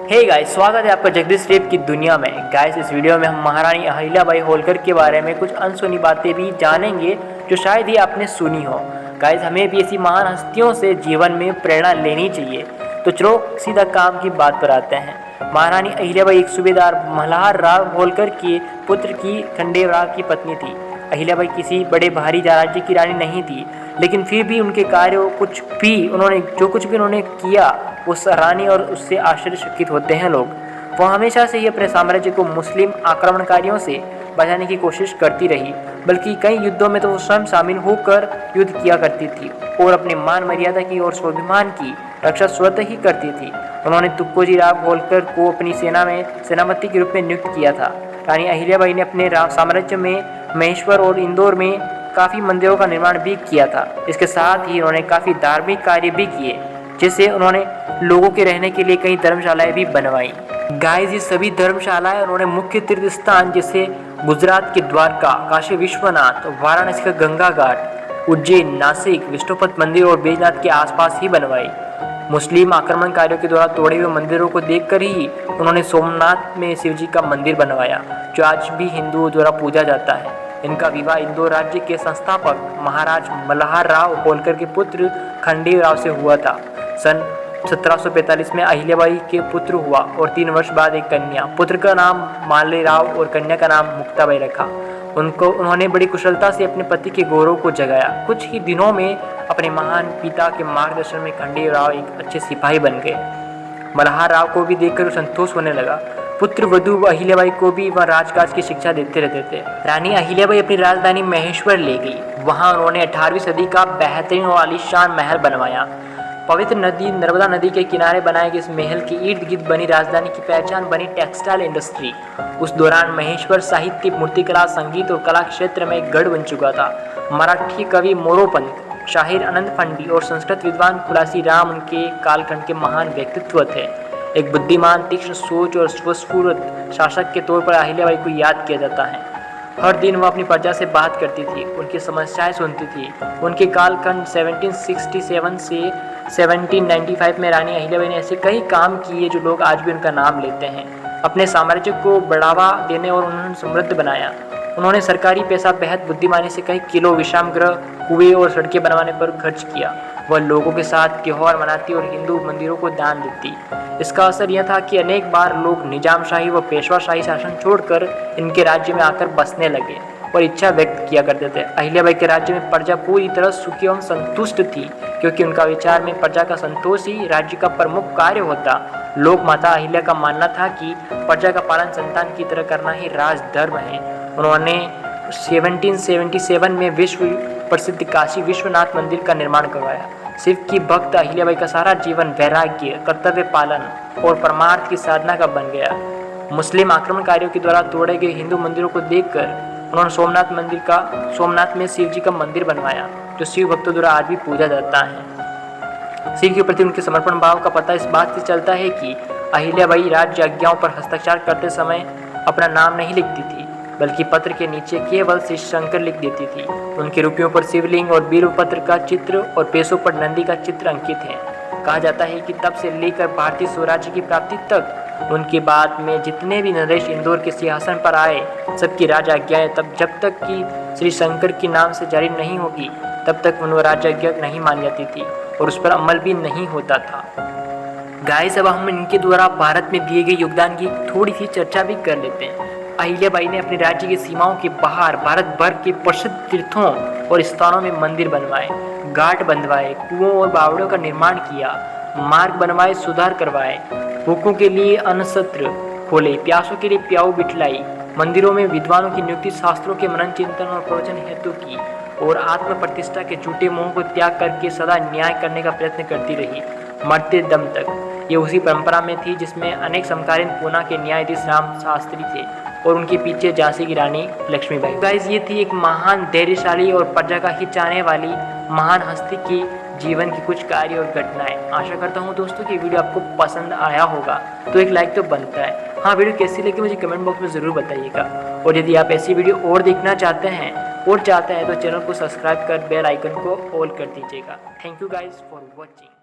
Hey guys, स्वागत है आपका जगदीश रेप की दुनिया में। गाइस, इस वीडियो में हम महारानी अहिल्याबाई होलकर के बारे में कुछ अनसुनी बातें भी जानेंगे जो शायद ही आपने सुनी हो। गाइस, हमें भी ऐसी महान हस्तियों से जीवन में प्रेरणा लेनी चाहिए। तो चलो सीधा काम की बात पर आते हैं। महारानी अहिल्याबाई एक सूबेदार मल्हार राव होलकर के पुत्र की खंडेराव की पत्नी थी। अहिल्याबाई किसी बड़े भारी राज्य की रानी नहीं थी, लेकिन फिर भी उनके कार्यों जो कुछ भी उन्होंने किया वो सराहनीय और उससे आश्चर्यचकित होते हैं लोग। वो हमेशा से ही अपने साम्राज्य को मुस्लिम आक्रमणकारियों से बचाने की कोशिश करती रही, बल्कि कई युद्धों में तो वो स्वयं शामिल होकर युद्ध किया करती थी और अपने मान मर्यादा की और स्वाभिमान की रक्षा स्वतः ही करती थी। उन्होंने तुकोजी राव होलकर को अपनी सेना में सेनापति के रूप में नियुक्त किया था। रानी अहिल्याबाई ने अपने साम्राज्य में महेश्वर और इंदौर में काफ़ी मंदिरों का निर्माण भी किया था। इसके साथ ही उन्होंने काफ़ी धार्मिक कार्य भी किए, जिससे उन्होंने लोगों के रहने के लिए कई धर्मशालाएं भी बनवाई। गाइस, ये सभी धर्मशालाएं उन्होंने मुख्य तीर्थ स्थान जैसे गुजरात के द्वारका, काशी विश्वनाथ, वाराणसी का गंगा घाट, उज्जैन, नासिक, विष्णुपद मंदिर और बैजनाथ के आसपास ही बनवाई। मुस्लिम आक्रमणकारियों के द्वारा तोड़े हुए मंदिरों को देखकर ही उन्होंने सोमनाथ में शिवजी का मंदिर बनवाया, जो आज भी हिंदुओं द्वारा पूजा जाता है। इनका विवाह इंदौर राज्य के संस्थापक महाराज मल्हार राव होलकर के पुत्र खंडेराव से हुआ था। सन 1745 में अहिल्याबाई के पुत्र हुआ और 3 वर्ष बाद एक कन्या। पुत्र का नाम मालेराव और कन्या का नाम मुक्ताबाई रखा। उन्होंने बड़ी कुशलता से अपने पति के गौरव को जगाया। कुछ ही दिनों में अपने महान पिता के मार्गदर्शन में खंडेराव एक अच्छे सिपाही बन गए। मल्हार राव को भी देखकर संतोष होने लगा। पुत्र वधू अहिल्याबाई को भी वह राजकाज की शिक्षा देते रहते थे। रानी अहिल्याबाई अपनी राजधानी महेश्वर ले गई। वहां उन्होंने 18वीं सदी का बेहतरीन और आलीशान महल बनवाया। पवित्र नदी नर्मदा नदी के किनारे बनाए गए इस महल के इर्द गिर्द बनी राजधानी की पहचान बनी टेक्सटाइल इंडस्ट्री। उस दौरान महेश्वर साहित्य, मूर्तिकला, संगीत और कला क्षेत्र में गढ़ बन चुका था। मराठी कवि मोरोपंत, शाहिर अनंत फंडी और संस्कृत विद्वान खुलासी राम उनके कालखंड के महान व्यक्तित्व थे। एक बुद्धिमान, तीक्ष्ण सोच और स्वस्फूर्त शासक के तौर पर अहिल्याबाई को याद किया जाता है। हर दिन वह अपनी प्रजा से बात करती थी, उनकी समस्याएं सुनती थी। उनके कालखंड 1767 से 1795 में रानी अहिल्याबाई ने ऐसे कई काम किए जो लोग आज भी उनका नाम लेते हैं। अपने साम्राज्य को बढ़ावा देने और उन्होंने समृद्ध बनाया। उन्होंने सरकारी पैसा बेहद बुद्धिमानी से कई किलो विश्राम गृह, कुएं और सड़कें बनवाने पर खर्च किया। वह लोगों के साथ त्योहार मनाती और हिंदू मंदिरों को दान देती। इसका असर यह था कि अनेक बार लोग निजामशाही व पेशवाशाही शासन छोड़कर इनके राज्य में आकर बसने लगे और इच्छा व्यक्त किया करते थे। अहिल्याबाई के राज्य में प्रजा पूरी तरह सुखी एवं संतुष्ट थी, क्योंकि उनका विचार में प्रजा का संतोष ही राज्य का प्रमुख कार्य होता। लोक माता अहिल्या का मानना था कि प्रजा का पालन संतान की तरह करना ही राजधर्म है। उन्होंने 1777 में विश्व प्रसिद्ध काशी विश्वनाथ मंदिर का निर्माण करवाया। शिव की भक्त अहिल्याबाई का सारा जीवन वैराग्य, कर्तव्य पालन और परमार्थ की साधना का बन गया। मुस्लिम आक्रमणकारियों के द्वारा तोड़े गए हिंदू मंदिरों को देखकर उन्होंने सोमनाथ में शिव जी का मंदिर बनवाया, जो शिव भक्तों द्वारा आज भी पूजा जाता है। शिव के प्रति उनके समर्पण भाव का पता इस बात से चलता है कि अहिल्याबाई राज्य आज्ञाओं पर हस्ताक्षर करते समय अपना नाम नहीं लिखती थी, बल्कि पत्र के नीचे केवल श्री शंकर लिख देती थी। उनके रुपयों पर शिवलिंग और बीरपत्र का चित्र और पेशों पर नंदी का चित्र अंकित है। कहा जाता है कि तब से लेकर भारतीय स्वराज्य की प्राप्ति तक उनके बाद में जितने भी नरेश इंदौर के सिंहासन पर आए, सबकी राजआज्ञाएं जब तक कि श्री शंकर के नाम से जारी नहीं होगी, तब तक उन राजआज्ञा नहीं मानी जाती थी और उस पर अमल भी नहीं होता था। गाइस, अब हम इनके द्वारा भारत में दिए गए योगदान की थोड़ी सी चर्चा भी कर लेते हैं। अहिल्याबाई ने अपने राज्य की सीमाओं के बाहर भारत भर के प्रसिद्ध तीर्थों और स्थानों में मंदिर बनवाए, घाट बनवाए, कुओं और बावड़ों का निर्माण किया, मार्ग बनवाए, सुधार करवाए, भूखों के लिए अन्न सत्र खोले, प्यासों के लिए प्याऊ बिठलाई, मंदिरों में विद्वानों की नियुक्ति, शास्त्रों के मनन चिंतन और प्रवचन हेतु की और आत्म प्रतिष्ठा के झूठे मोह को त्याग करके सदा न्याय करने का प्रयत्न करती रही, मरते दम तक। ये उसी परंपरा में थी जिसमें अनेक समकालीन पूना के न्यायाधीश राम शास्त्री थे और उनके पीछे झांसी की रानी लक्ष्मीबाई। गाइस, ये थी एक महान, धैर्यशाली और प्रजा का हित चाहने वाली महान हस्ती की जीवन की कुछ कार्य और घटनाएं। आशा करता हूँ दोस्तों कि वीडियो आपको पसंद आया होगा, तो एक लाइक तो बनता है। हाँ, वीडियो कैसी लगी मुझे कमेंट बॉक्स में ज़रूर बताइएगा। और यदि आप ऐसी वीडियो और देखना चाहते हैं तो चैनल को सब्सक्राइब कर बेल आइकन को ऑल कर दीजिएगा। Thank you guys for watching.